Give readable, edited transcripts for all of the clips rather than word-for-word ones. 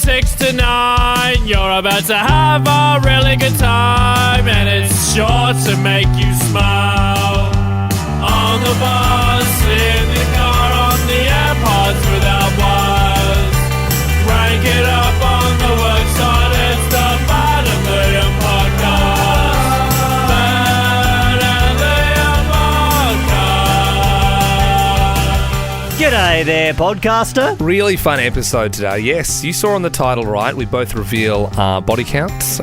6 to 9. You're about to have a really good time, and it's sure to make you smile. On the bus, in the car, on the AirPods without wires. Rank it up on the worksite, it's the Bad and Liam podcast. Bad and Liam podcast. G'day there, podcaster. Really fun episode today. Yes, you saw on the title, right? We both reveal our body counts,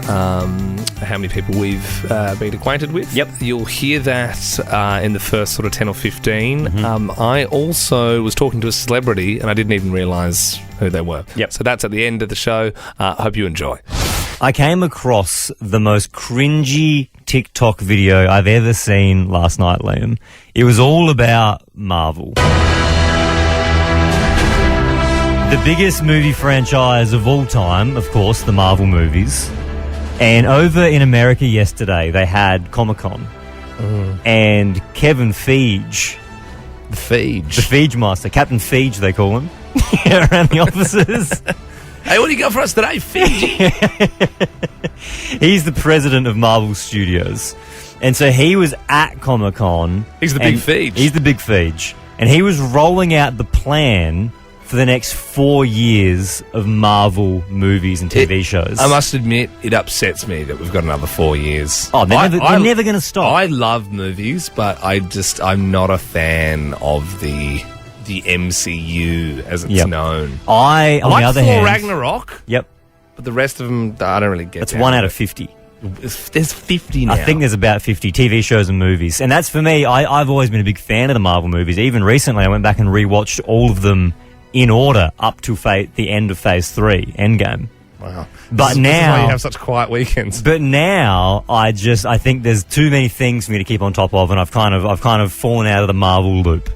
how many people we've been acquainted with. Yep. You'll hear that in the first sort of 10 or 15. I also was talking to a celebrity and I didn't even realise who they were. Yep. So that's at the end of the show. Hope you enjoy. I came across the most cringy TikTok video I've ever seen last night, Liam. It was all about Marvel. The biggest movie franchise of all time, of course, the Marvel movies. And over in America yesterday, they had Comic-Con. And Kevin Feige, The Feige. the Feige Master, Captain Feige they call him, around the offices. Hey, what do you got for us today, Fiji? He's the president of Marvel Studios. And so he was at Comic-Con. He's the big and Feige. He's the big Feige. And he was rolling out the plan for the next 4 years of Marvel movies and TV shows. I must admit, it upsets me that we've got another 4 years. Oh, they're never going to stop. I love movies, but I'm not a fan of the MCU as it's known. I on like the other Thor hand, Ragnarok, Yep, but the rest of them, I don't really get. that's down 1 with out it. of 50. There's 50 now. I think there's about 50 TV shows and movies. And that's for me. I've always been a big fan of the Marvel movies. Even recently, I went back and rewatched all of them in order up to the end of Phase 3, Endgame. Wow. But this is now why you have such quiet weekends. But now I think there's too many things for me to keep on top of, and I've kind of fallen out of the Marvel loop.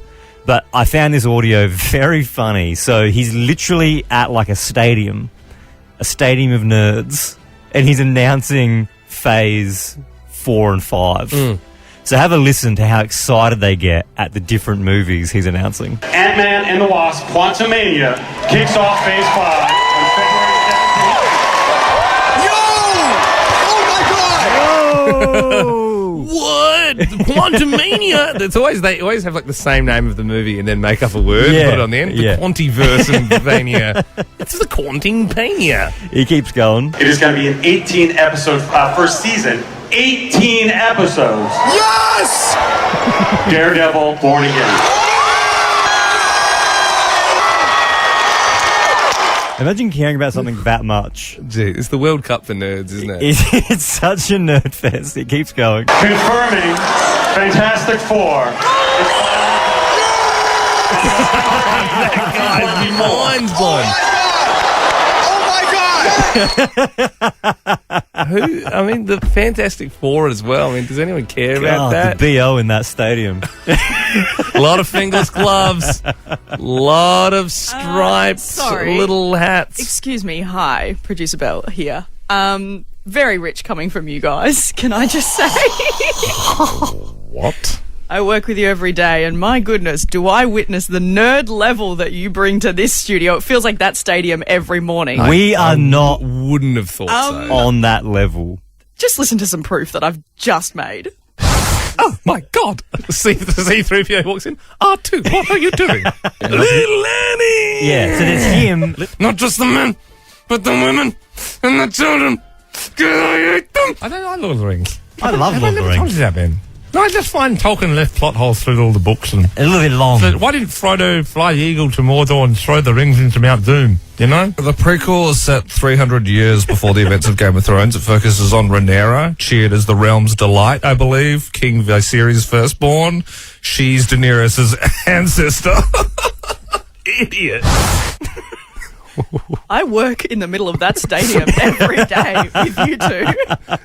But I found this audio very funny. So he's literally at like a stadium of nerds, and he's announcing Phase 4 and 5. So have a listen to how excited they get at the different movies he's announcing. Ant-Man and the Wasp: Quantumania kicks off Phase 5 on February 17th. What? Quantumania? They always have like the same name of the movie and then make up a word and put it on the end. The Quantiverse and Vania. It's the Quantingpania. He keeps going. It is going to be an 18-episode first season. 18 episodes. Yes! Daredevil: Born Again. Imagine caring about something that much. Gee, it's the World Cup for nerds, isn't it? It's such a nerd fest. It keeps going. Confirming Fantastic Four. Mind's blown. Who? I mean, the Fantastic Four as well. I mean, does anyone care about that? The BO in that stadium. A lot of fingerless gloves, a lot of striped sorry. little hats. Excuse me, hi, Producer Bell here. Very rich coming from you guys, can I just say? What? I work with you every day, and my goodness, do I witness the nerd level that you bring to this studio. It feels like that stadium every morning. We are not Wouldn't have thought so. on that level. Just listen to some proof that I've just made. Oh my God! C-3PO walks in. R2, what are you doing? Little Annie! Yeah, so there's him. Not just the men, but the women and the children. Can I eat them? I don't like Lord of the Rings. I love Lord of the Told Rings. you that, Ben. No, I just find Tolkien left plot holes through all the books. And A little bit long. so why didn't Frodo fly the eagle to Mordor and throw the rings into Mount Doom? You know? The prequel is set 300 years before the events of Game of Thrones. It focuses on Rhaenyra, cheered as the realm's delight, I believe. King Viserys' firstborn. She's Daenerys' ancestor. Idiot. I work in the middle of that stadium every day with you two.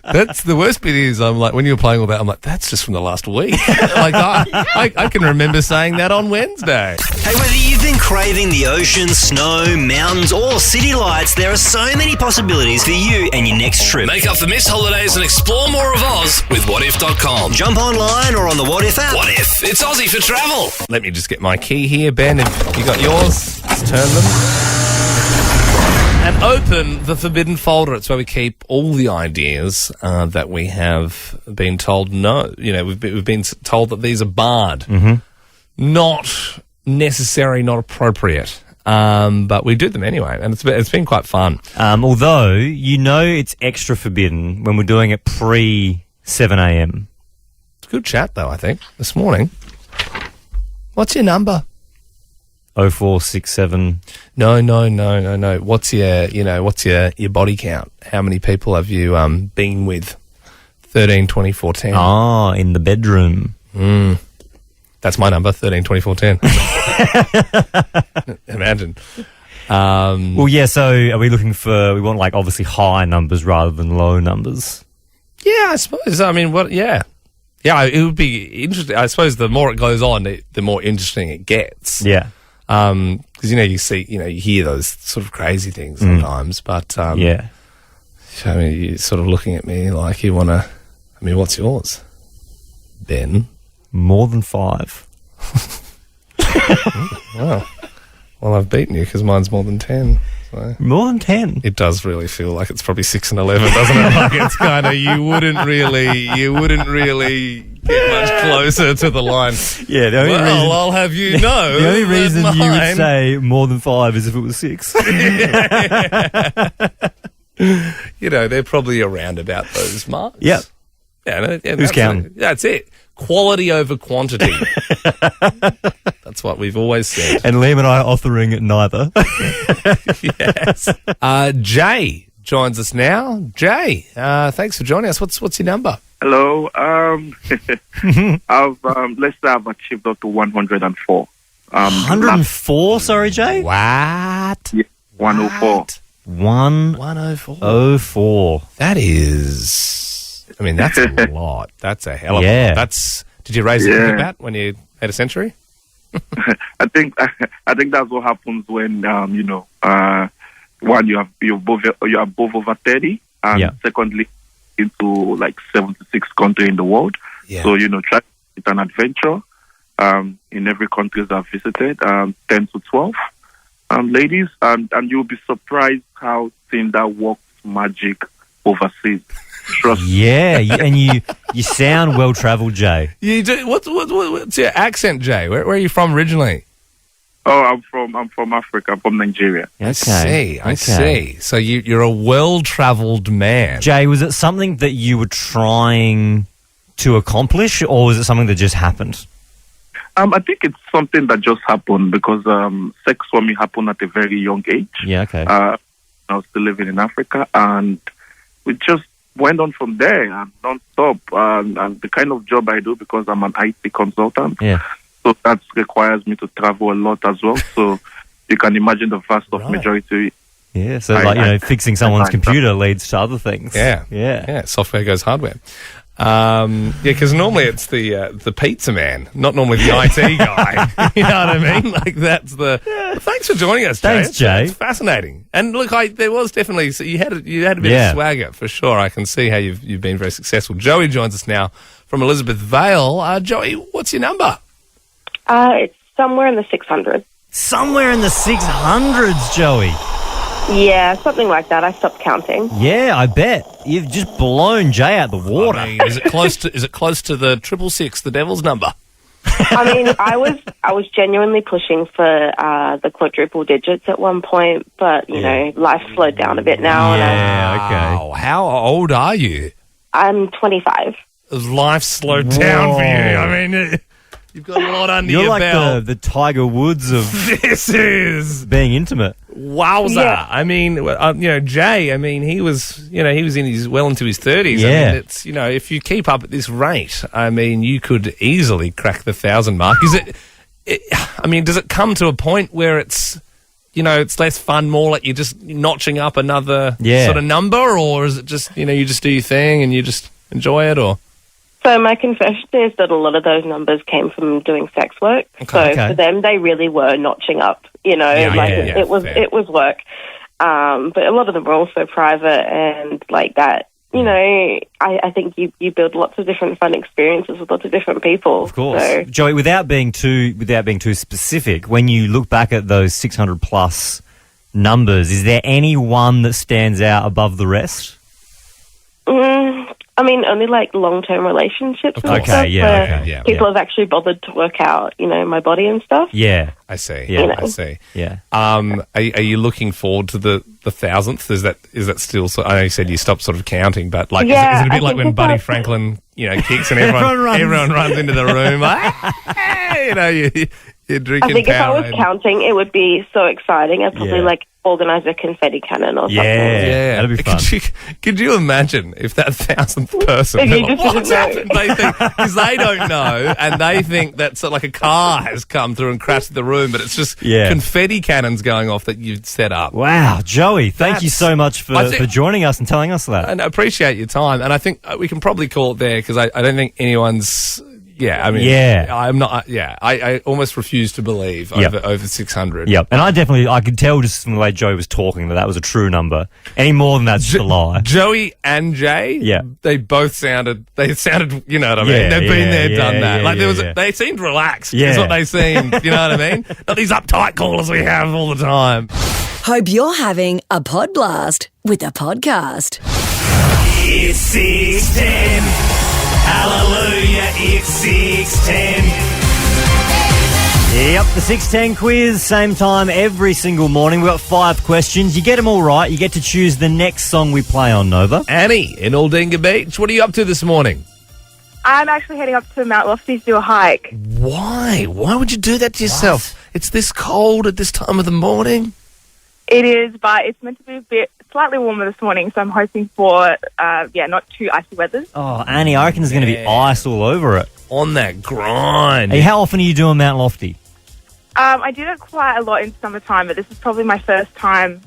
That's the worst bit is I'm like, when you were playing all that, I'm like, that's just from the last week. Like, I can remember saying that on Wednesday. Hey, whether you've been craving the ocean, snow, mountains, or city lights, there are so many possibilities for you and your next trip. Make up for missed holidays and explore more of Oz with whatif.com. Jump online or on the What If app. What If? It's Aussie for travel. Let me just get my key here, Ben. If you got yours, let's turn them. And open the forbidden folder. It's where we keep all the ideas that we have been told no. You know, we've been told that these are barred. Not necessary, not appropriate. But we do them anyway, and it's been quite fun. Although, you know it's extra forbidden when we're doing it pre-7 a.m. It's a good chat, though, I think, this morning. What's your number? 0467. No. What's your body count? How many people have you been with? 13, 24, 10. Oh, in the bedroom. That's my number, 13, 24, 10. Imagine. Well, yeah, so are we looking for, we want like obviously high numbers rather than low numbers? Yeah, I suppose. I mean, yeah, it would be interesting. I suppose the more it goes on, the more interesting it gets. Yeah. Because, you hear those sort of crazy things sometimes, but, yeah. I mean, you're sort of looking at me like you want to, I mean, what's yours, Ben? More than 5. Wow. Well, I've beaten you because mine's more than 10. So. More than 10? It does really feel like it's probably 6 and 11, doesn't it? Like it's kind of, you wouldn't really get much closer to the line. Yeah, the only reason, I'll have you know. The only reason mine, you would say more than 5 is if it was 6. You know, they're probably around about those marks. Yep. Yeah, Who's counting? That's it. Quality over quantity. That's what we've always said. And Liam and I are offering neither. Yes. Jay joins us now. Jay, thanks for joining us. What's your number? Hello. Let's say I've achieved up to 104. 104, sorry, Jay? What? Yeah, 104. 104. That is... I mean, that's a lot. That's a hell of a lot. Did you raise a bat when you had a century? I think that's what happens when one you're above over 30, and secondly into like 76 country in the world. Yeah. So try it's an adventure. In every country that I've visited, 10 to 12 ladies, and you'll be surprised how Tinder works magic overseas. Trust. Yeah, and you sound well travelled, Jay. You do. What's your accent, Jay? Where are you from originally? Oh, I'm from Africa. I'm from Nigeria. Okay. I see. So you're a well travelled man. Jay, was it something that you were trying to accomplish, or was it something that just happened? I think it's something that just happened because sex for me happened at a very young age. Yeah. Okay. I was still living in Africa, and we just went on from there and non-stop. And the kind of job I do, because I'm an IT consultant, so that requires me to travel a lot as well. So you can imagine the vast of majority. Yeah, so fixing someone's computer leads to other things. Yeah. Software goes hardware. Because normally it's the pizza man, not normally the IT guy. You know what I mean? Like that's the. Thanks for joining us, Jay. Thanks, Jay. It's fascinating. And look, there was definitely you had a bit of swagger for sure. I can see how you've been very successful. Joey joins us now from Elizabeth Vale. Joey, what's your number? It's somewhere in the 600s. Somewhere in the 600s, Joey. Yeah, something like that. I stopped counting. Yeah, I bet. You've just blown Jay out the water. I mean, is it close to the 666, the devil's number? I mean, I was genuinely pushing for the quadruple digits at one point, but life slowed down a bit now. Okay. How old are you? I'm 25. Life slowed down for you. I mean, you've got a lot under your belt. You're like the Tiger Woods of this is being intimate. Wowza! Yeah. I mean, Jay. I mean, he was into his 30s. Yeah. I mean, it's if you keep up at this rate, I mean, you could easily crack the 1,000 mark. I mean, does it come to a point where it's it's less fun, more like you're just notching up another sort of number, or is it just you just do your thing and you just enjoy it, or? So my confession is that a lot of those numbers came from doing sex work. Okay. So for them, they really were notching up. It was work. But a lot of them were also private and like that. I think you build lots of different fun experiences with lots of different people. Of course, so. Joey. Without being too specific, when you look back at those 600 plus numbers, is there any one that stands out above the rest? I mean, only like long-term relationships and stuff where people have actually bothered to work out, my body and stuff. Yeah. I see. Yeah. I see. Yeah. Are you looking forward to the 1,000th? Is that still? I know you said you stopped sort of counting, but like, is it a bit like when Buddy Franklin, kicks and everyone runs into the room? You're drinking. I think if I was Powerade. counting, it would be so exciting. I'd probably organise a confetti cannon or something. Yeah, that'd be fun. Could you imagine if that 1,000th person, If you just what's didn't know. happened? Because they don't know, and they think that like a car has come through and crashed the room, but it's just confetti cannons going off that you've set up. Wow, Joey, thank you so much for joining us and telling us that. And I appreciate your time, and I think we can probably call it there because I don't think anyone's. I'm not. I almost refuse to believe over 600. Yep, and I could tell just from the way Joey was talking that was a true number. Any more than that's just a lie. Joey and Jay, they both sounded. You know what I mean? Yeah, They've been there, done that. Yeah, they seemed relaxed. Is what they seemed. You know what I mean? Not these uptight callers we have all the time. Hope you're having a pod blast with the podcast. It's 6:10. Hallelujah, it's 6:10. Yep, the 6:10 quiz, same time every single morning. We've got 5 questions. You get them all right, you get to choose the next song we play on, Nova. Annie in Aldinga Beach, what are you up to this morning? I'm actually heading up to Mount Lofty to do a hike. Why? Why would you do that to yourself? It's this cold at this time of the morning. It is, but it's meant to be a bit slightly warmer this morning, so I'm hoping for, not too icy weather. Oh, Annie, I reckon there's going to be ice all over it. On that grind. Hey, how often are you doing Mount Lofty? I did it quite a lot in summertime, but this is probably my first time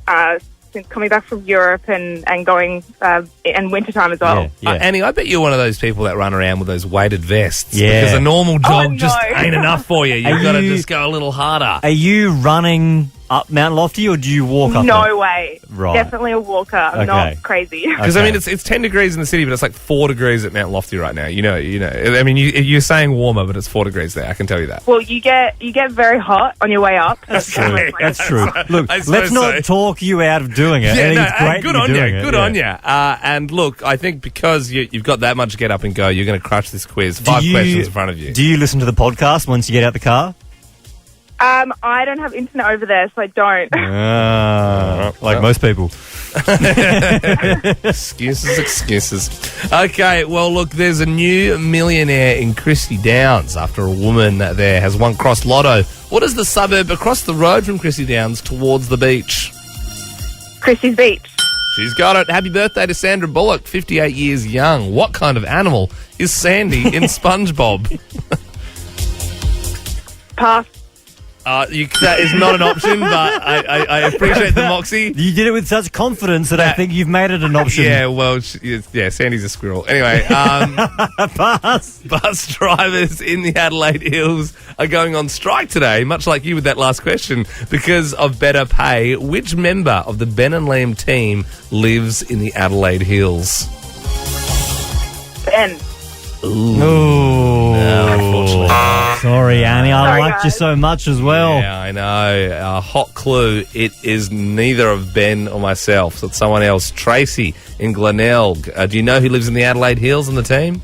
since coming back from Europe and going and wintertime as well. Yeah. Annie, I bet you're one of those people that run around with those weighted vests. Yeah. Because a normal jog no. just ain't enough for you. You've got to just go a little harder. Are you running up Mount Lofty or do you walk up No there? way. Right. Definitely a walker. I'm not crazy. Because, I mean, it's 10 degrees in the city, but it's like 4 degrees at Mount Lofty right now. You know. I mean, you're saying warmer, but it's 4 degrees there. I can tell you that. Well, you get very hot on your way up. That's true. That's true. Look, let's not talk you out of doing it. Yeah, it's great good that on you're you. doing it. Good on you. And look, I think because you've got that much get up and go, you're going to crush this quiz. 5 questions in front of you. Do you listen to the podcast once you get out the car? I don't have internet over there, so I don't. Like most people. Excuses. Okay, well, look, there's a new millionaire in Christie Downs after a woman there has won Cross Lotto. What is the suburb across the road from Christie Downs towards the beach? Christie's Beach. She's got it. Happy birthday to Sandra Bullock, 58 years young. What kind of animal is Sandy in SpongeBob? Pass. That is not an option, but I appreciate the moxie. You did it with such confidence that I think you've made it an option. Yeah, well, Sandy's a squirrel. Anyway, bus drivers in the Adelaide Hills are going on strike today, much like you with that last question, because of better pay. Which member of the Ben and Liam team lives in the Adelaide Hills? Ben. Ooh. No, unfortunately. Sorry, Annie. I Sorry, liked you guys. so much as well. Yeah, I know. Hot clue. It is neither of Ben or myself. So it's someone else. Tracy in Glenelg. Do you know who lives in the Adelaide Hills on the team?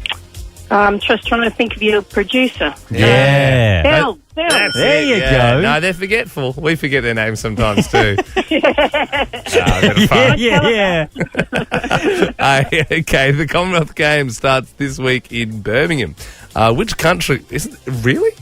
I'm just trying to think of your producer. Yeah. Bill. There you go. No, they're forgetful. We forget their names sometimes too. Yeah. Okay, the Commonwealth Games starts this week in Birmingham. Which country? Really?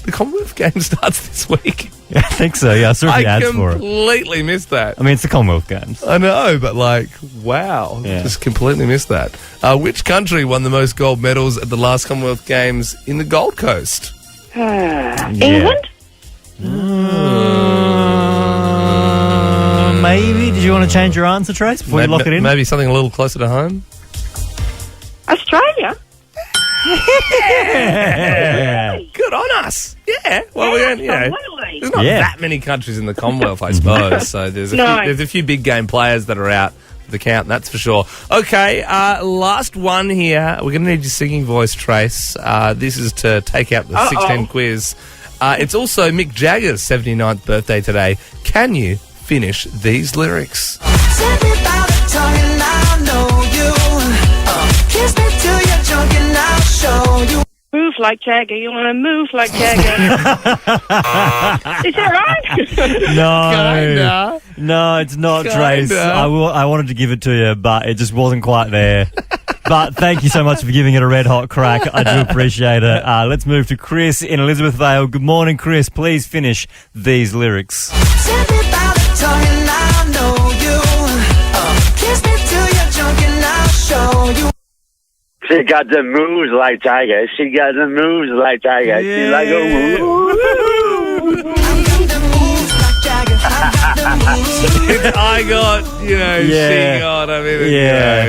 The Commonwealth Games starts this week? Yeah, I think so. Yeah, I saw the ads for it. I completely missed that. I mean, it's the Commonwealth Games. I know, but wow. Yeah. Just completely missed that. Which country won the most gold medals at the last Commonwealth Games in the Gold Coast? England? Maybe. Did you want to change your answer, Trace, before you lock it in? Maybe something a little closer to home? Australia? Yeah. Good on us. Yeah. Well, there's not that many countries in the Commonwealth, I suppose. So there's a few big game players that are out for the count, that's for sure. Okay, last one here. We're going to need your singing voice, Trace. This is to take out the 610 quiz. It's also Mick Jagger's 79th birthday today. Can you finish these lyrics. Move like Jagger. You want to move like Jagger. Is that right? No. No, it's not, Trace. I wanted to give it to you, but it just wasn't quite there. But thank you so much for giving it a red hot crack. I do appreciate it. Let's move to Chris in Elizabeth Vale. Good morning, Chris. Please finish these lyrics. She got the moves like Tiger. She got the moves like Tiger. Yeah. She like a woo. I got, she got. I mean,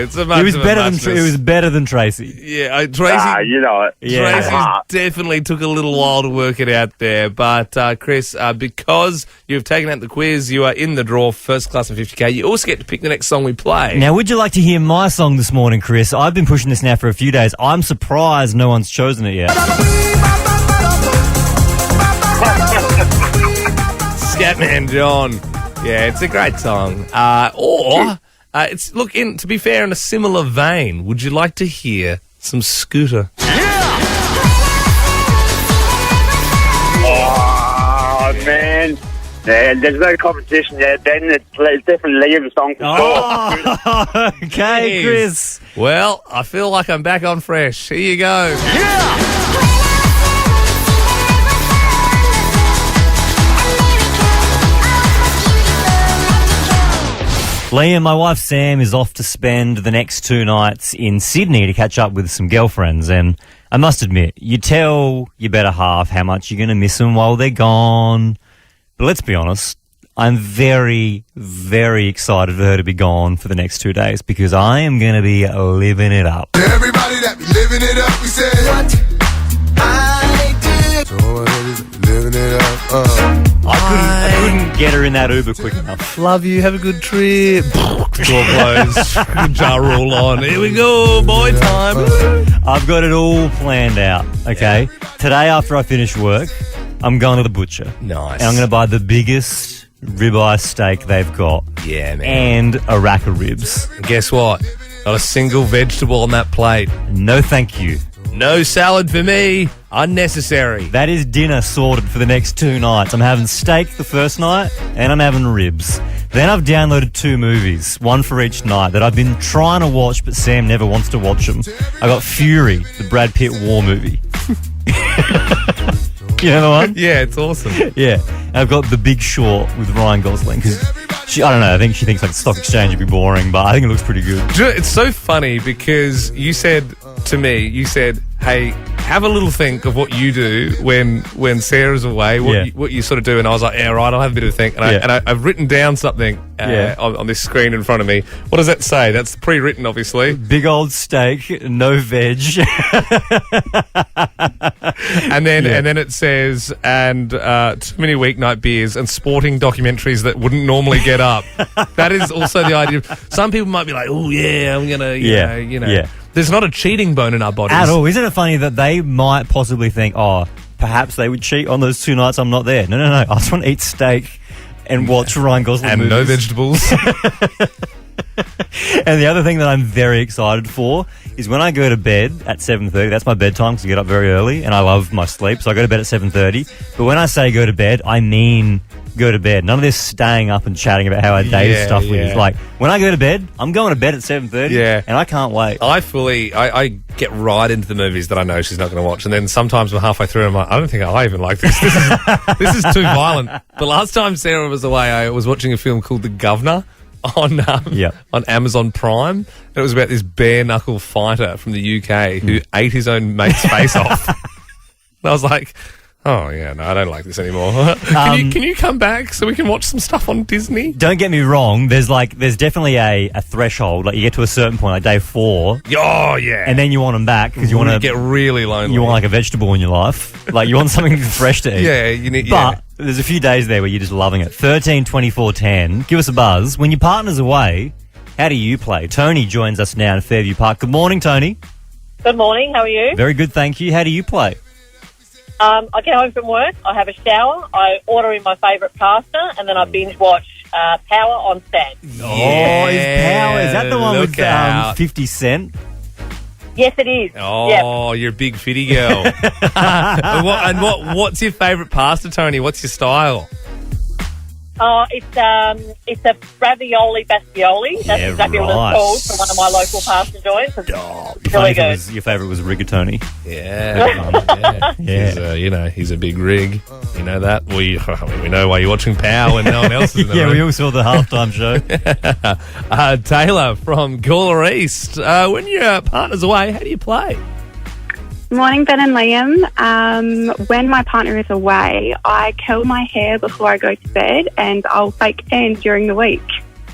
it's a much it was of a better muchness. than it was better than Tracy. Yeah, Tracy. you know it. Yeah. Tracy definitely took a little while to work it out there. But, Chris, because you've taken out the quiz, you are in the draw, first class and 50K. You also get to pick the next song we play. Now, would you like to hear my song this morning, Chris? I've been pushing this now for a few days. I'm surprised no one's chosen it yet. Scatman John. Yeah, it's a great song. It's to be fair, in a similar vein, would you like to hear some Scooter? Oh, man. There's no competition there. Then it's definitely Liam's song for sure. Okay, Chris. Well, I feel like I'm back on fresh. Here you go. Liam, my wife Sam is off to spend the next 2 nights in Sydney to catch up with some girlfriends, and I must admit, you tell your better half how much you're going to miss them while they're gone. But let's be honest, I'm very, very excited for her to be gone for the next 2 days because I am going to be living it up. Everybody that be living it up, we say what I did. So living it up. I couldn't get her in that Uber quick enough. Love you. Have a good trip. Door closed. Jar roll on. Here we go. Boy time. I've got it all planned out, okay? Today after I finish work, I'm going to the butcher. Nice. And I'm going to buy the biggest ribeye steak they've got. Yeah, man. And a rack of ribs. And guess what? Not a single vegetable on that plate. No thank you. No salad for me. Unnecessary. That is dinner sorted for the next 2 nights. I'm having steak the first night and I'm having ribs. Then I've downloaded 2 movies, one for each night, that I've been trying to watch, but Sam never wants to watch them. I got Fury, the Brad Pitt war movie. You know the one? Yeah, it's awesome. Yeah. And I've got The Big Short with Ryan Gosling because I don't know, I think she thinks like the stock exchange would be boring, but I think it looks pretty good. Do you know, it's so funny because you said to me, hey, have a little think of what you do when Sarah's away, what you sort of do, and I was like, yeah, right, I'll have a bit of a think. And I've written down something on this screen in front of me. What does that say? That's pre-written, obviously. Big old steak, no veg. and then it says, and too many weeknight beers and sporting documentaries that wouldn't normally get up. That is also the idea. Some people might be like, oh yeah, I'm gonna, you know. There's not a cheating bone in our bodies. At all. Isn't it funny that they might possibly think, perhaps they would cheat on those 2 nights I'm not there. No. I just want to eat steak and watch Ryan Gosling and movies. No vegetables. And the other thing that I'm very excited for is when I go to bed at 7:30. That's my bedtime because I get up very early and I love my sleep. So I go to bed at 7:30. But when I say go to bed, I mean go to bed. None of this staying up and chatting about how our day is stuff with. Like, when I go to bed, I'm going to bed at 7:30 and I can't wait. I get right into the movies that I know she's not going to watch, and then sometimes I'm halfway through and I'm like, I don't think I even like this. This is too violent. The last time Sarah was away, I was watching a film called The Governor on Amazon Prime. And it was about this bare-knuckle fighter from the UK who ate his own mate's face off. And I was like, oh, yeah, no, I don't like this anymore. Can you come back so we can watch some stuff on Disney? Don't get me wrong. There's definitely a threshold. Like, you get to a certain point, like day 4. Oh, yeah. And then you want them back because you want to get really lonely. You want like a vegetable in your life. Like, you want something fresh to eat. Yeah, you need. But there's a few days there where you're just loving it. 13, 24, 10. Give us a buzz. When your partner's away, how do you play? Tony joins us now in Fairview Park. Good morning, Tony. Good morning. How are you? Very good, thank you. How do you play? I get home from work, I have a shower, I order in my favourite pasta, and then I binge watch Power on Sand. Oh, is Power? Is that the one with 50 Cent? Yes, it is. Oh, you're a big fitty girl. What's your favourite pasta, Tony? What's your style? Oh, it's a ravioli bastioli. That's exactly what it's called from one of my local pasta joints. It's really good. Your favourite was rigatoni. Yeah. He's a big rig. You know that? We know why you're watching Pow and no one else is in the room. We all saw the halftime show. Taylor from Gawler East. When your partner's away, how do you play? Morning, Ben and Liam. When my partner is away, I curl my hair before I go to bed, and I'll fake tan during the week.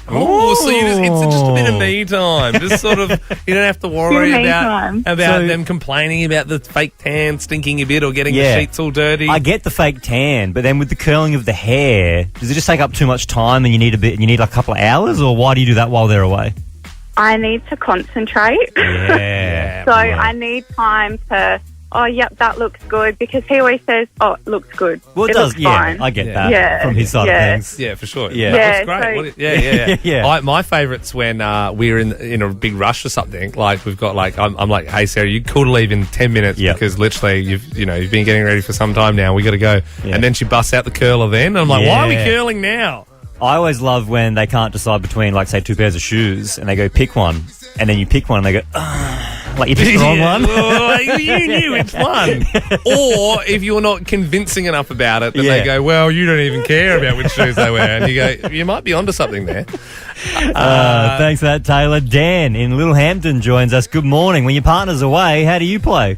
Oh, so it's just a bit of me time. Just sort of, you don't have to worry about them complaining about the fake tan stinking a bit or getting the sheets all dirty. I get the fake tan, but then with the curling of the hair, does it just take up too much time and you need a couple of hours, or why do you do that while they're away? I need to concentrate. Yeah. So I need time to, that looks good, because he always says, it looks good. Well, it does, looks fine. I get that from his side of things. Yeah, for sure. Yeah. That's great. My favourite's when we're in a big rush or something. Like we've got I'm like, hey Sarah, you could leave in 10 minutes because literally you've been getting ready for some time now. We got to go. And then she busts out the curler then. And I'm like, why are we curling now? I always love when they can't decide between, like, say, two pairs of shoes, and they go pick one, and then you pick one, and they go, like you picked the wrong one. You knew which one. Or if you're not convincing enough about it, then they go, well, you don't even care about which shoes they wear, and you go, you might be onto something there. Thanks for that, Taylor. Dan in Littlehampton joins us. Good morning. When your partner's away, how do you play?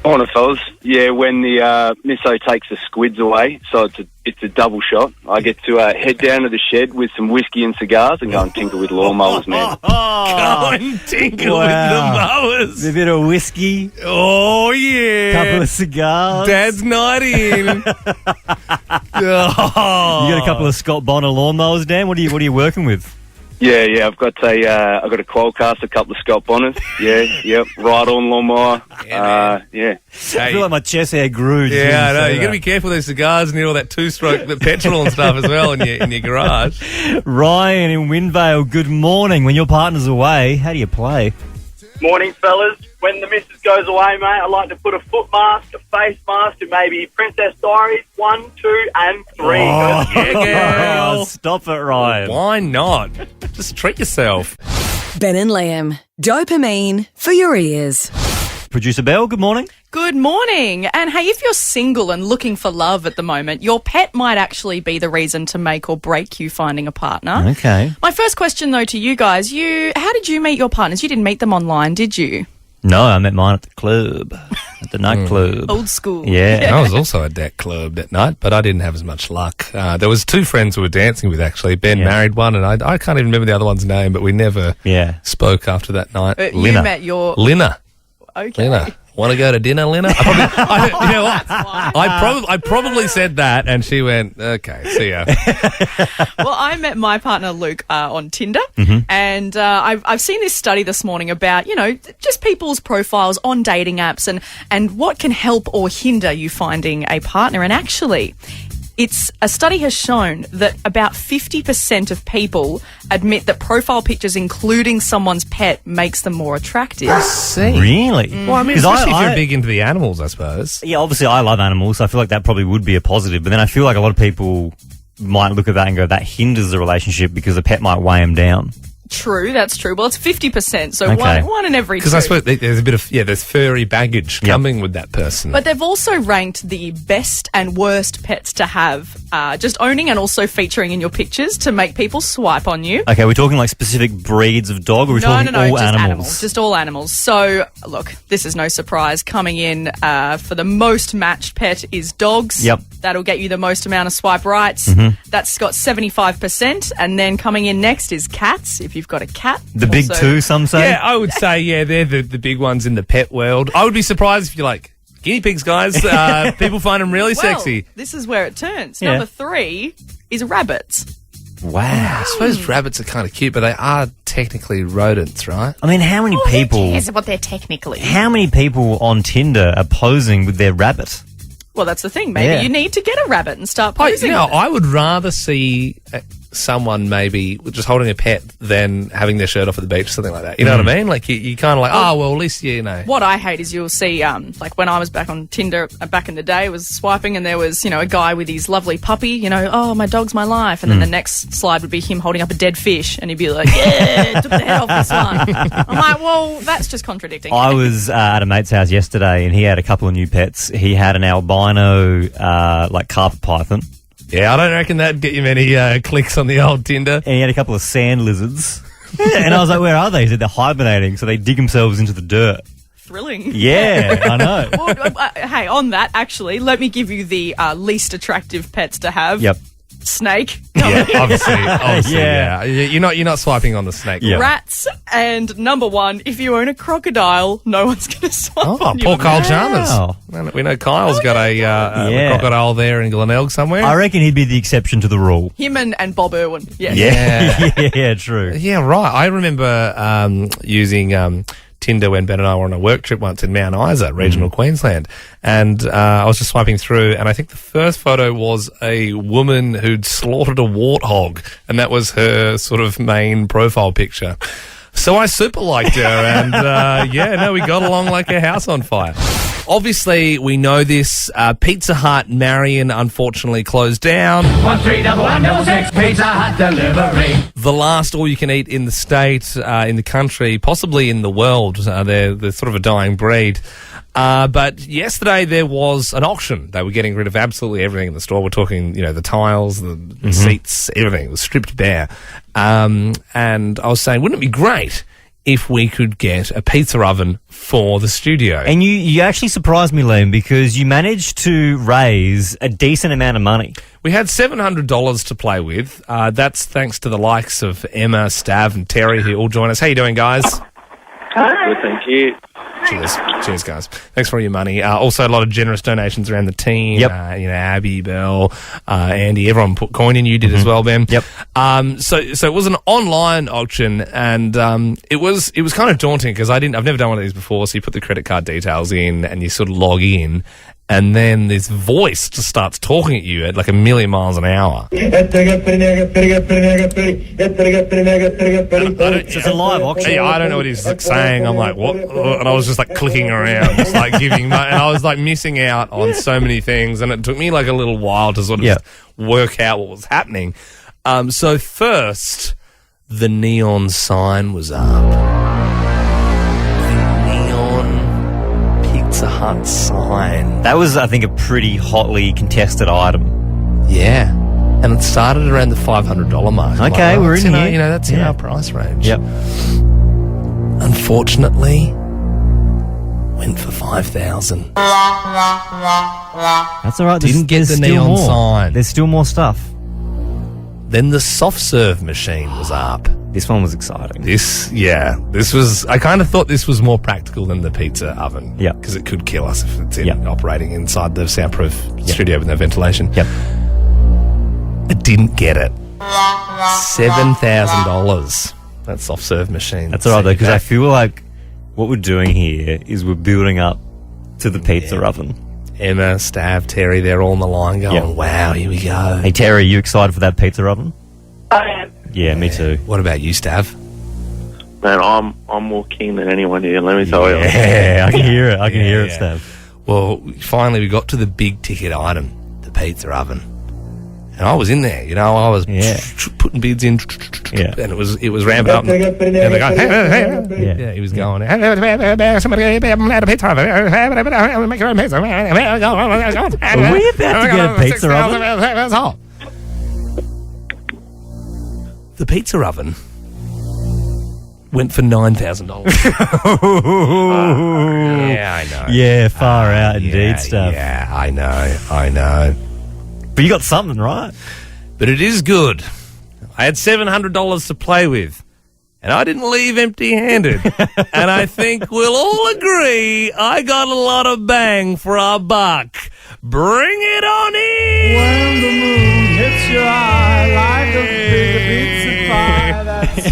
Morning, fellas. Yeah, when the misso takes the squids away, so it's a double shot. I get to head down to the shed with some whiskey and cigars and go and tinker with lawnmowers, man. Go and tinker with the mowers. A bit of whiskey. Oh, yeah. Couple of cigars. Dad's night in. You got a couple of Scott Bonner lawnmowers, Dan? What are you working with? Yeah. I've got a Qualcast, a couple of Scott Bonners. Ride-on lawnmower. I feel like my chest hair grew. Yeah, I know. You got to be careful with those cigars and all that two-stroke, the petrol and stuff as well in your garage. Ryan in Windvale, good morning. When your partner's away, how do you play? Morning, fellas. When the missus goes away, mate, I like to put a foot mask, a face mask, and maybe Princess Diaries 1, 2, and 3. Oh, yeah, girl. Stop it, Ryan. Why not? Just treat yourself. Ben and Liam, dopamine for your ears. Producer Belle, good morning. Good morning. And hey, if you're single and looking for love at the moment, your pet might actually be the reason to make or break you finding a partner. Okay. My first question, though, to you guys, how did you meet your partners? You didn't meet them online, did you? No, I met mine at the club, at the nightclub. Old school. Yeah. I was also at that club that night, but I didn't have as much luck. There was two friends who were dancing with, actually. Ben married one, and I can't even remember the other one's name, but we never spoke after that night. You met your... Linna. Okay. Linna. Want to go to dinner, Linna? I probably said that, and she went, okay, see ya. Well, I met my partner, Luke, on Tinder, and I've seen this study this morning about, just people's profiles on dating apps and what can help or hinder you finding a partner. And actually, a study has shown that about 50% of people admit that profile pictures including someone's pet makes them more attractive. I see. Really? Well, I mean, especially if you're big into the animals, I suppose. Yeah, obviously I love animals, so I feel like that probably would be a positive. But then I feel like a lot of people might look at that and go, that hinders the relationship because the pet might weigh them down. True, that's true. Well, it's 50%, so one in every two. Because I suppose there's a bit of, there's furry baggage coming with that person. But they've also ranked the best and worst pets to have, just owning and also featuring in your pictures to make people swipe on you. Okay, we're talking like specific breeds of dog, or we're talking all just animals? Just all animals. So, look, this is no surprise. Coming in for the most matched pet is dogs. Yep. That'll get you the most amount of swipe rights. That's got 75%. And then coming in next is cats, if you've got a cat. The big two, some say? Yeah, I would say, they're the big ones in the pet world. I would be surprised if you're like, guinea pigs, guys. People find them really sexy. This is where it turns. Yeah. Number 3 is rabbits. Wow. I suppose rabbits are kind of cute, but they are technically rodents, right? I mean, how many people... Who cares what they're technically? How many people on Tinder are posing with their rabbit? Well, that's the thing. Maybe you need to get a rabbit and start posing. I would rather see someone maybe just holding a pet than having their shirt off at the beach or something like that. You know what I mean? Like, you kind of like, oh, well, at least, you know. What I hate is you'll see, like when I was back on Tinder back in the day, was swiping and there was, a guy with his lovely puppy, oh, my dog's my life. And then the next slide would be him holding up a dead fish and he'd be like, yeah, took the head off this one. I'm like, well, that's just contradicting. I was at a mate's house yesterday and he had a couple of new pets. He had an albino, like carpet python. Yeah, I don't reckon that'd get you many clicks on the old Tinder. And he had a couple of sand lizards. And I was like, where are they? He said they're hibernating, so they dig themselves into the dirt. Thrilling. Yeah, I know. Well, hey, on that, actually, let me give you the least attractive pets to have. Yep. Snake. Yeah, obviously, yeah. You're not swiping on the snake. Yeah. Rats, and number one, if you own a crocodile, no one's going to swipe on you. Poor Kyle Chalmers. We know Kyle's got a crocodile there in Glenelg somewhere. I reckon he'd be the exception to the rule. Him and Bob Irwin. Yeah. Yeah, true. Yeah, right. I remember using Tinder when Ben and I were on a work trip once in Mount Isa, regional Queensland. And I was just swiping through, and I think the first photo was a woman who'd slaughtered a warthog, and that was her sort of main profile picture. So I super liked her, and we got along like a house on fire. Obviously, we know this. Pizza Hut Marion unfortunately closed down. 131106 Pizza Hut delivery. The last all-you-can-eat in the state, in the country, possibly in the world. They're sort of a dying breed. But yesterday there was an auction. They were getting rid of absolutely everything in the store. We're talking, the tiles, the seats, everything. It was stripped bare. And I was saying, wouldn't it be great if we could get a pizza oven for the studio? And you actually surprised me, Liam, because you managed to raise a decent amount of money. We had $700 to play with. That's thanks to the likes of Emma, Stav and Terry, who all join us. How you doing, guys? Good, thank you. Cheers, guys. Thanks for all your money. Also, a lot of generous donations around the team. Yep. Abby, Bell, Andy, everyone put coin in. You did as well, Ben. Yep. So it was an online auction, and it was kind of daunting because I've never done one of these before. So you put the credit card details in, and you sort of log in, and then this voice just starts talking at you at like a million miles an hour. So it's a live auction. Yeah, I don't know what he's saying. I'm like, what? And I was just like clicking around, just like giving money, and I was like missing out on so many things, and it took me like a little while to sort of just work out what was happening. So first, the neon sign was up. Pizza Hut sign. That was, I think, a pretty hotly contested item. Yeah. And it started around the $500 mark. Okay, we're in here. That's in our price range. Yep. Unfortunately, went for $5,000. That's all right. Didn't get the neon sign. There's still more stuff. Then the soft serve machine was up. This one was exciting. This was, I kind of thought this was more practical than the pizza oven. Yeah. Because it could kill us if it's operating inside the soundproof studio with no ventilation. Yep. I didn't get it. $7,000. That soft serve machine. That's all right, though, because I feel like what we're doing here is we're building up to the pizza oven. Emma, Stav, Terry, they're all on the line going, wow, here we go. Hey, Terry, you excited for that pizza oven? I am. Yeah, me too. What about you, Stav? Man, I'm more keen than anyone here, let me tell you. Yeah, I can hear it. I can hear it, Stav. Well, finally we got to the big ticket item, the pizza oven. And I was in there, I was putting bids in, and it was ramping up. And the guy, hey, he was going, somebody had a pizza oven. Make your own pizza. Are we about to get a pizza oven? The pizza oven went for $9,000. Yeah, I know. Yeah, far out indeed, Stav. Yeah, I know. But you got something, right? But it is good. I had $700 to play with, and I didn't leave empty-handed. And I think we'll all agree I got a lot of bang for our buck. Bring it on in! When the moon hits your eye like a big pizza pie, that's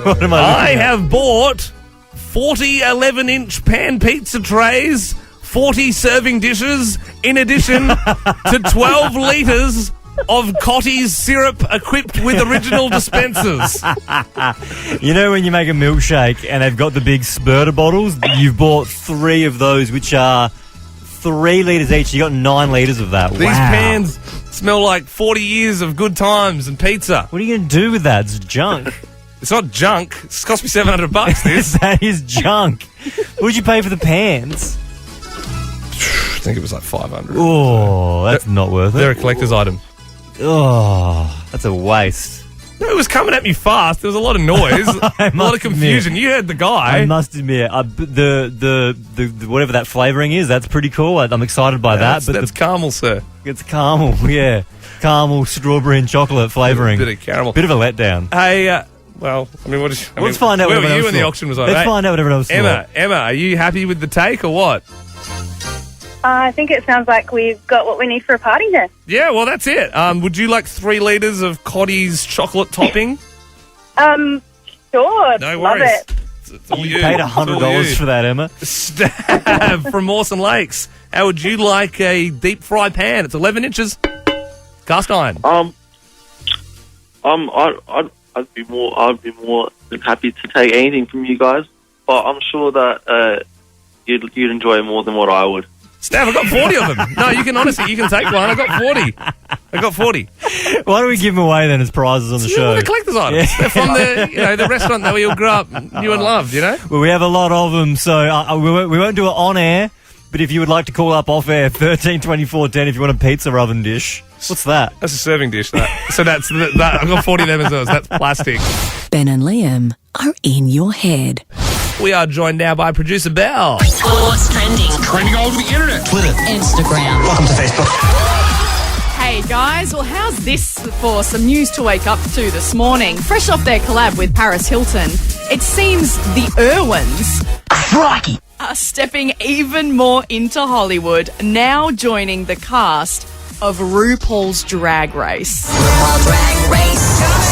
What am I have bought 40 11-inch pan pizza trays, 40 serving dishes, in addition to 12 litres of Cottee's syrup equipped with original dispensers. You know when you make a milkshake and they've got the big spurter bottles? You've bought 3 of those, which are 3 litres each. You got 9 litres of that. These pans smell like 40 years of good times and pizza. What are you going to do with that? It's junk. It's not junk. It's cost me $700, this. That is junk. What did you pay for the pans? I think it was like $500. Oh, that's not worth it. They're a collector's item. Oh, that's a waste. No, it was coming at me fast. There was a lot of noise, a lot of confusion. You heard the guy. I must admit, the whatever that flavouring is, that's pretty cool. I'm excited by that. But that's caramel, sir. It's caramel, yeah. Caramel, strawberry and chocolate flavouring. Bit of caramel. Bit of a letdown. Hey, well, I mean, let's find out what everyone else were you when the thought. auction was on? Let's find out what everyone else thought. Emma, are you happy with the take or what? I think it sounds like we've got what we need for a party there. Yeah, well, that's it. Would you like 3 litres of Cottee's chocolate topping? Sure. No Love worries. it. It's all You paid $100 for that, Emma. Stab from Mawson Lakes. How would you like a deep fry pan? It's 11 inches. Cast iron. I'd be more than happy to take anything from you guys, but I'm sure that you'd enjoy it more than what I would. Stav, I got 40 of them. No, you can honestly, you can take one. I got 40. Why don't we give them away then as prizes on the show? They're collector's items. Yeah. They're from the restaurant that we all grew up, knew and loved, you know? Well, we have a lot of them, so we won't do it on air, but if you would like to call up off air, 13 24 10 if you want a pizza oven dish. What's that? That's a serving dish, that. So that's that. I've got 40 of them as well. So that's plastic. Ben and Liam are in your head. We are joined now by producer Belle. What's trending? Trending all over the internet. Twitter. Instagram. Welcome to Facebook. Hey guys, well how's this for some news to wake up to this morning? Fresh off their collab with Paris Hilton, it seems the Irwins are stepping even more into Hollywood, now joining the cast of RuPaul's Drag Race. RuPaul Drag Race.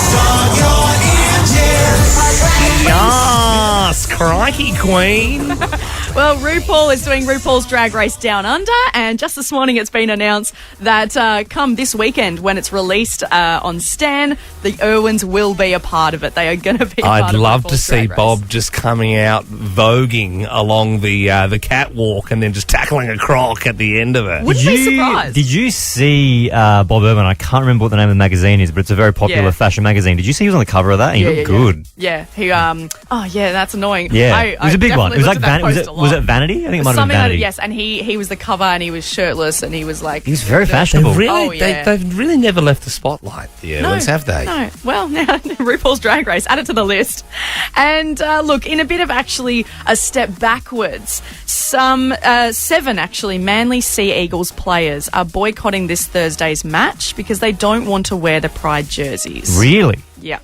Start your engines. Yes, crikey, queen. Well, RuPaul is doing RuPaul's Drag Race Down Under, and just this morning it's been announced that come this weekend when it's released on Stan, the Irwins will be a part of it. They are going to be a part of I'd love RuPaul's to see Drag Race. Bob just coming out voguing along the catwalk and then just tackling a croc at the end of it. Wouldn't be surprised. Did you see Bob Irwin? I can't remember what the name of the magazine is, but it's a very popular fashion magazine. Did you see he was on the cover of that? He looked good. Yeah, he oh yeah, that's annoying. Yeah, it was a big one. It was like was it Vanity? I think it might have been Vanity. Yes, and he was the cover, and he was shirtless, and he was like he was very fashionable. They've really never left the spotlight. The Irwins, have they? No. Well, now RuPaul's Drag Race, add it to the list. And look, in a bit of actually a step backwards, some 7 actually Manly Sea Eagles players are boycotting this Thursday's match because they don't want to wear the Pride jerseys. Really? Yeah.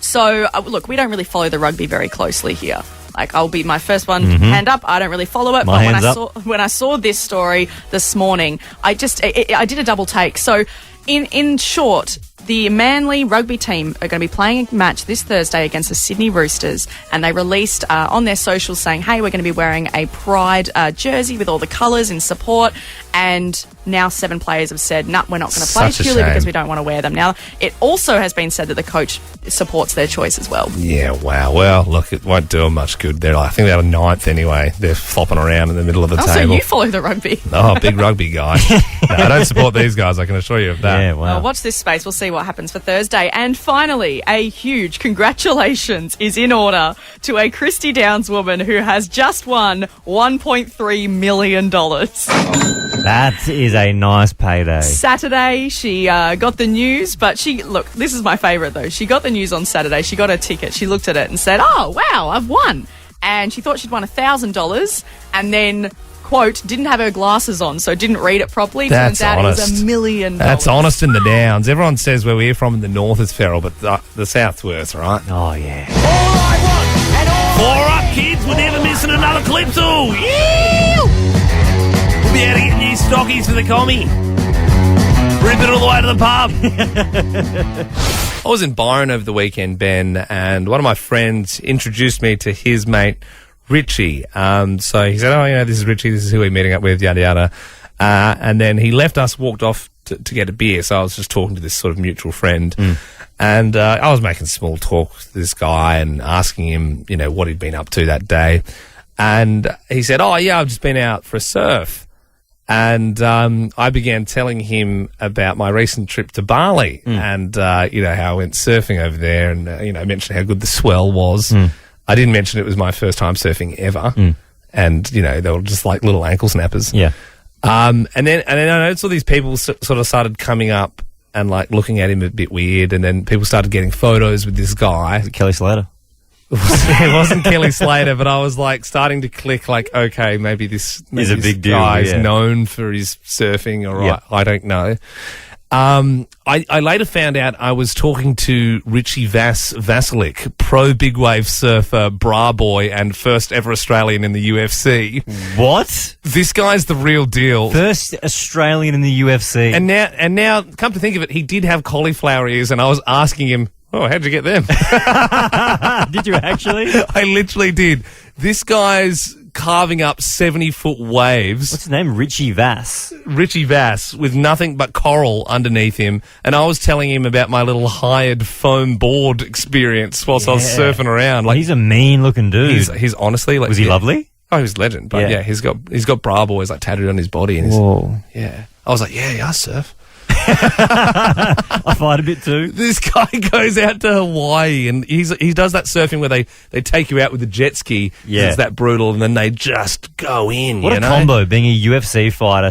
So, look, we don't really follow the rugby very closely here. Like, I'll be my first one, hand up. I don't really follow it. My But when I saw this story this morning, I did a double take. So, in short, the Manly rugby team are going to be playing a match this Thursday against the Sydney Roosters, and they released on their socials saying, hey, we're going to be wearing a Pride jersey with all the colours in support, and now 7 players have said, nah, we're not going to play purely because we don't want to wear them. Now, it also has been said that the coach supports their choice as well. Yeah, wow. Well, look, it won't do them much good. I think they're 9th anyway. They're flopping around in the middle of the table. So you follow the rugby. Oh, big rugby guy. No, I don't support these guys, I can assure you of that. Yeah, wow. Watch this space. We'll see what happens for Thursday. And finally, a huge congratulations is in order to a Christy Downs woman who has just won $1.3 million. That is a nice payday. Saturday, she got the news, but look, this is my favourite though. She got the news on Saturday. She got her ticket. She looked at it and said, oh, wow, I've won. And she thought she'd won $1,000 and then, quote, didn't have her glasses on, so didn't read it properly. That's Turns out honest. it was $1 million. That's honest in the Downs. Everyone says where we're from in the north is feral, but the south's worse, right? Oh, yeah. Four up, kids. We're never missing another Calypso. We'll be able to get new stockies for the commie. Rip it all the way to the pub. I was in Byron over the weekend, Ben, and one of my friends introduced me to his mate, Richie. So he said, oh, this is Richie. This is who we're meeting up with, yada, yada. And then he left us, walked off to get a beer. So I was just talking to this sort of mutual friend, and I was making small talk with this guy and asking him, you know, what he'd been up to that day. And he said, "Oh yeah, I've just been out for a surf." And I began telling him about my recent trip to Bali and, you know, how I went surfing over there and, you know, mentioned how good the swell was. I didn't mention it was my first time surfing ever. And, you know, they were just like little ankle snappers. Yeah. And then I noticed all these people sort of started coming up and, like, looking at him a bit weird. And then people started getting photos with this guy. Kelly Slater. It wasn't Kelly Slater, but I was like starting to click like, okay, maybe this is a big deal. Guy's known for his surfing, or I don't know. I later found out I was talking to Richie Vasilik, pro big wave surfer, bra boy, and first ever Australian in the UFC. What? This guy's the real deal. First Australian in the UFC. And now, come to think of it, he did have cauliflower ears, and I was asking him, "Oh, how'd you get them?" Did you actually? I literally did. This guy's carving up 70-foot waves. What's his name? Richie Vass. Richie Vass, with nothing but coral underneath him. And I was telling him about my little hired foam board experience whilst I was surfing around. Like, he's a mean-looking dude. He's honestly like. Was he lovely? Oh, he was a legend. But yeah, he's got bra boys like tattooed on his body. And Whoa. Yeah. I was like, yeah, I surf. I fight a bit too. This guy goes out to Hawaii and he does that surfing where they take you out with a jet ski. Yeah. It's that brutal, and then they just go in. What a combo, being a UFC fighter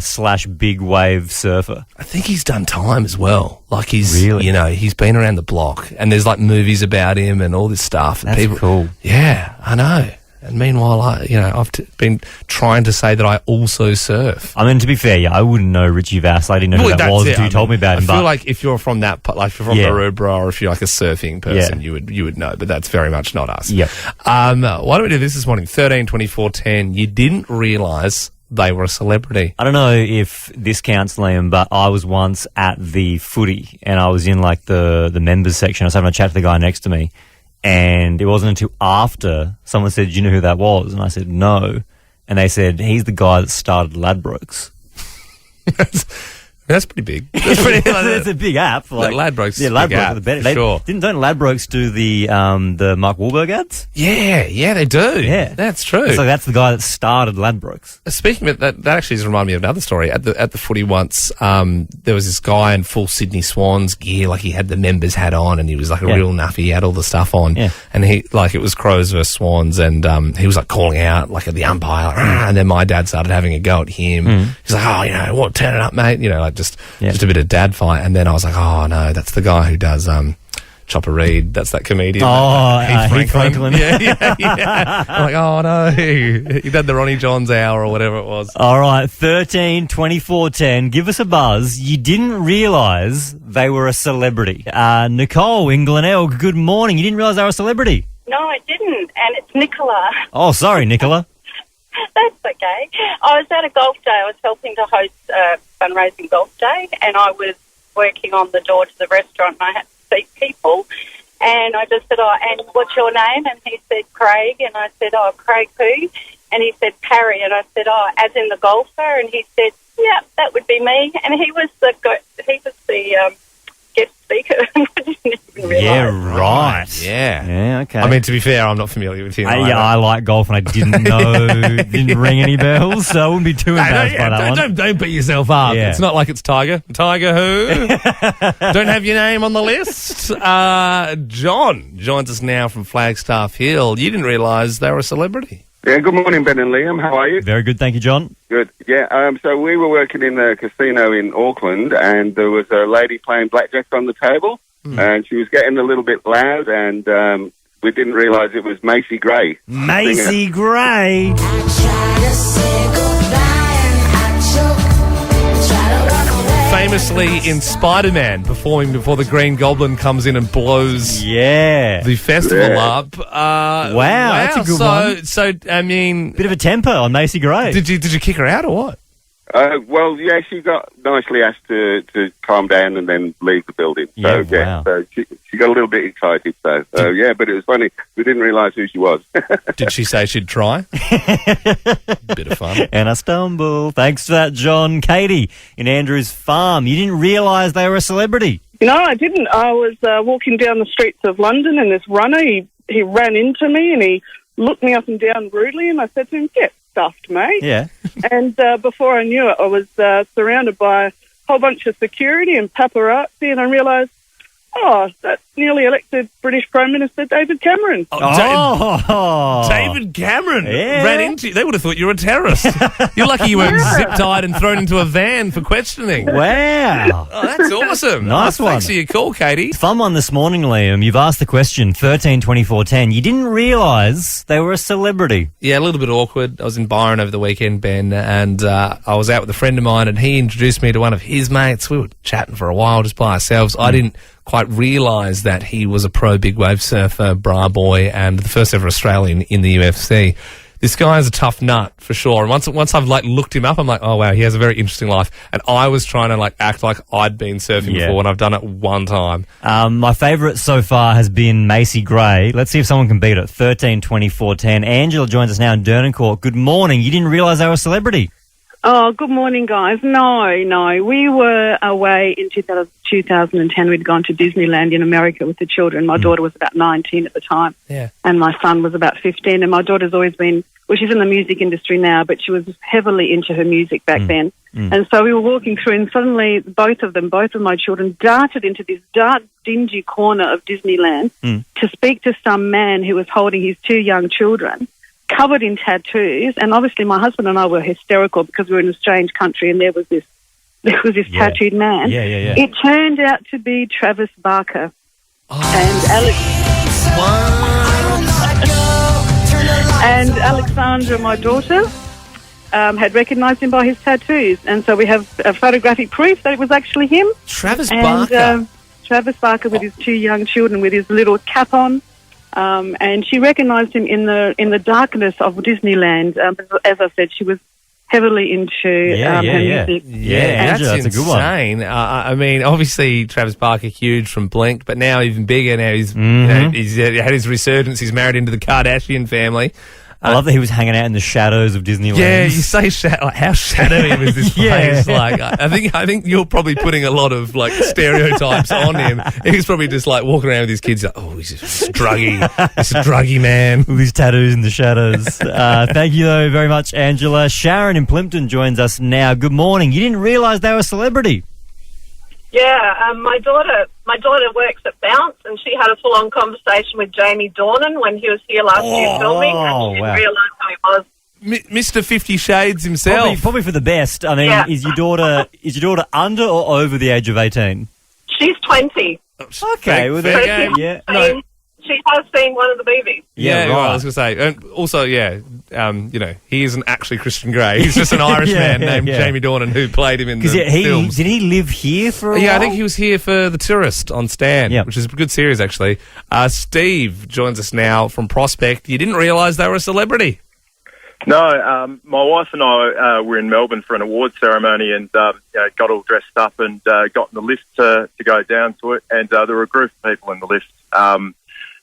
/ big wave surfer. I think he's done time as well. Like he's, Really? you know, he's been around the block, and there's like movies about him and all this stuff. And That's cool. Yeah, I know. And meanwhile, I've been trying to say that I also surf. I mean, to be fair, I wouldn't know Richie Vass. I didn't know who that was until you told me about him. I feel like if you're from that, like if you're from Maroubra, or if you're like a surfing person, you would know. But that's very much not us. Yeah. Why don't we do this morning? 13, 24, 10. You didn't realise they were a celebrity. I don't know if this counts, Liam, but I was once at the footy and I was in like the members section. I was having a chat to the guy next to me. And it wasn't until after someone said, "Do you know who that was?" And I said, "No." And they said, "He's the guy that started Ladbrokes." That's pretty big. That's pretty. It's a big app. Like Ladbrokes. Yeah, Ladbrokes are the better. Sure. Don't Ladbrokes do the Mark Wahlberg ads? Yeah, they do. Yeah, that's true. So that's the guy that started Ladbrokes. Speaking of that actually has reminded me of another story. At the footy once, there was this guy in full Sydney Swans gear, like he had the members hat on, and he was like a real nuffy. He had all the stuff on, and he like it was Crows versus Swans, and he was like calling out like at the umpire, and then my dad started having a go at him. He's like, "Oh, you know what? Turn it up, mate." You know, like just a bit of dad fight. And then I was like, "Oh no, that's the guy who does Chopper Reed. That's that comedian." Oh, Heath Franklin. Yeah. I'm like, "Oh no, he did the Ronnie Johns hour or whatever it was." All right, 13, 24, 10. Give us a buzz. You didn't realise they were a celebrity. Nicole in Glenelg, good morning. You didn't realise they were a celebrity? No, I didn't, and it's Nicola. Oh, sorry, Nicola. That's okay. I was at a golf day. I was helping to host a fundraising golf day, and I was working on the door to the restaurant, and I had to seat people. And I just said, "Oh, and what's your name?" And he said, "Craig." And I said, "Oh, Craig who?" And he said, "Parry." And I said, "Oh, as in the golfer?" And he said, "Yeah, that would be me." And he was the guest speaker. I didn't even realise. Yeah, right. Yeah, okay. I mean, to be fair, I'm not familiar with him. I like golf, and I didn't know, didn't ring any bells, so I wouldn't be too embarrassed by that one. Don't beat yourself up. Yeah. It's not like it's Tiger. Tiger who? Don't have your name on the list. John joins us now from Flagstaff Hill. You didn't realise they were a celebrity. Yeah, good morning, Ben and Liam. How are you? Very good, thank you, John. Good. Yeah, so we were working in a casino in Auckland, and there was a lady playing blackjack on the table, and she was getting a little bit loud, and we didn't realise it was Macy Gray. Macy Gray. Famously in Spider-Man, performing before the Green Goblin comes in and blows the festival up. Wow, that's a good one. So I mean, bit of a temper on Macy Gray. Did you kick her out or what? Well, yeah, she got nicely asked to calm down and then leave the building. So, wow. so she got a little bit excited. So yeah, but it was funny. We didn't realise who she was. Did she say she'd try? Bit of fun. And I stumble. Thanks for that, John. Katie in Andrew's Farm. You didn't realise they were a celebrity? No, I didn't. I was walking down the streets of London, and this runner, he ran into me, and he looked me up and down rudely, and I said to him, "Get stuffed, mate." Yeah. And before I knew it, I was surrounded by a whole bunch of security and paparazzi, and I realised, that's newly elected British Prime Minister David Cameron. David Cameron ran into you. They would have thought you were a terrorist. You're lucky you weren't zip-tied and thrown into a van for questioning. Wow. Oh, that's awesome. Nice one. Thanks for your call, Katie. Fun one this morning, Liam. You've asked the question, 13 24 10. You didn't realise they were a celebrity. Yeah, a little bit awkward. I was in Byron over the weekend, Ben, and I was out with a friend of mine, and he introduced me to one of his mates. We were chatting for a while just by ourselves. I didn't quite realise that he was a pro big wave surfer, bra boy, and the first ever Australian in the UFC. This guy is a tough nut for sure. And once I've looked him up, I'm like, oh wow, he has a very interesting life. And I was trying to act like I'd been surfing before, and I've done it one time. My favourite so far has been Macy Gray. Let's see if someone can beat it. 13 24 10. Angela joins us now in Dernancourt. Good morning. You didn't realise they were a celebrity? Oh, good morning, guys. No. We were away in 2010. We'd gone to Disneyland in America with the children. My daughter was about 19 at the time. Yeah. And my son was about 15. And my daughter's always been, she's in the music industry now, but she was heavily into her music back then. And so we were walking through, and suddenly both of my children darted into this dark, dingy corner of Disneyland to speak to some man who was holding his two young children, covered in tattoos. And obviously my husband and I were hysterical because we were in a strange country, and there was this tattooed man. It turned out to be Travis Barker. And Alexandra, my daughter, had recognised him by his tattoos. And so we have a photographic proof that it was actually him. Travis Barker. Travis Barker with his two young children with his little cap on. And she recognised him in the darkness of Disneyland. As I said, she was heavily into her music. Yeah, that's a good one. Insane. I mean, obviously Travis Barker, huge from Blink, but now even bigger. Now he's had his resurgence. He's married into the Kardashian family. I love that he was hanging out in the shadows of Disneyland. Yeah, you say how shadowy was this place? I think you're probably putting a lot of stereotypes on him. He's probably just walking around with his kids. He's a druggy man with his tattoos in the shadows. Thank you though very much, Angela. Sharon in Plimpton joins us now. Good morning. You didn't realise they were a celebrity? Yeah, my daughter works at Bounce, and she had a full-on conversation with Jamie Dornan when he was here last year filming, and she didn't realise who he was. Mr. 50 Shades himself. Probably for the best. I mean, is your daughter under or over the age of 18? She's 20. Okay, well, fair game. Yeah. No. She has seen one of the movies. Yeah, right. I was going to say. And also, he isn't actually Christian Grey. He's just an Irish man named Jamie Dornan who played him in the films. Did he live here for a while? Yeah, I think he was here for The Tourist on Stan, which is a good series, actually. Steve joins us now from Prospect. You didn't realise they were a celebrity? No, my wife and I were in Melbourne for an awards ceremony and got all dressed up and got in the lift to go down to it. And there were a group of people in the lift.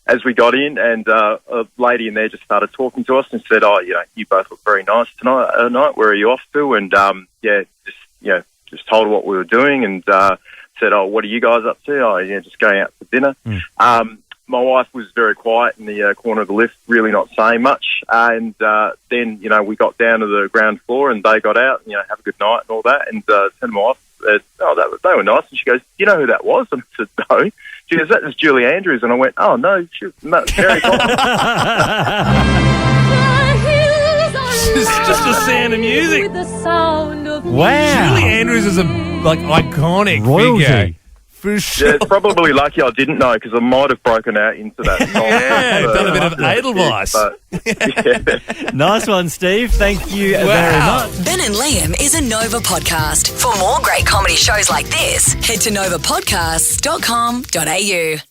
As we got in, and a lady in there just started talking to us and said, you both look very nice tonight. Where are you off to? And, just told her what we were doing and said, what are you guys up to? Just going out for dinner. My wife was very quiet in the corner of the lift, really not saying much. And then, we got down to the ground floor and they got out and, have a good night and all that. And turned to my wife and said, they were nice. And she goes, you know who that was? And I said, no. She goes, that was Julie Andrews. And I went, oh, no, very cool. just the sound of music. Wow. Julie Andrews is a iconic royalty figure. For sure. Yeah, it's probably lucky I didn't know because I might have broken out into that song. Done a bit of Edelweiss. Nice one, Steve. Thank you very much. Ben and Liam is a Nova podcast. For more great comedy shows like this, head to novapodcasts.com.au.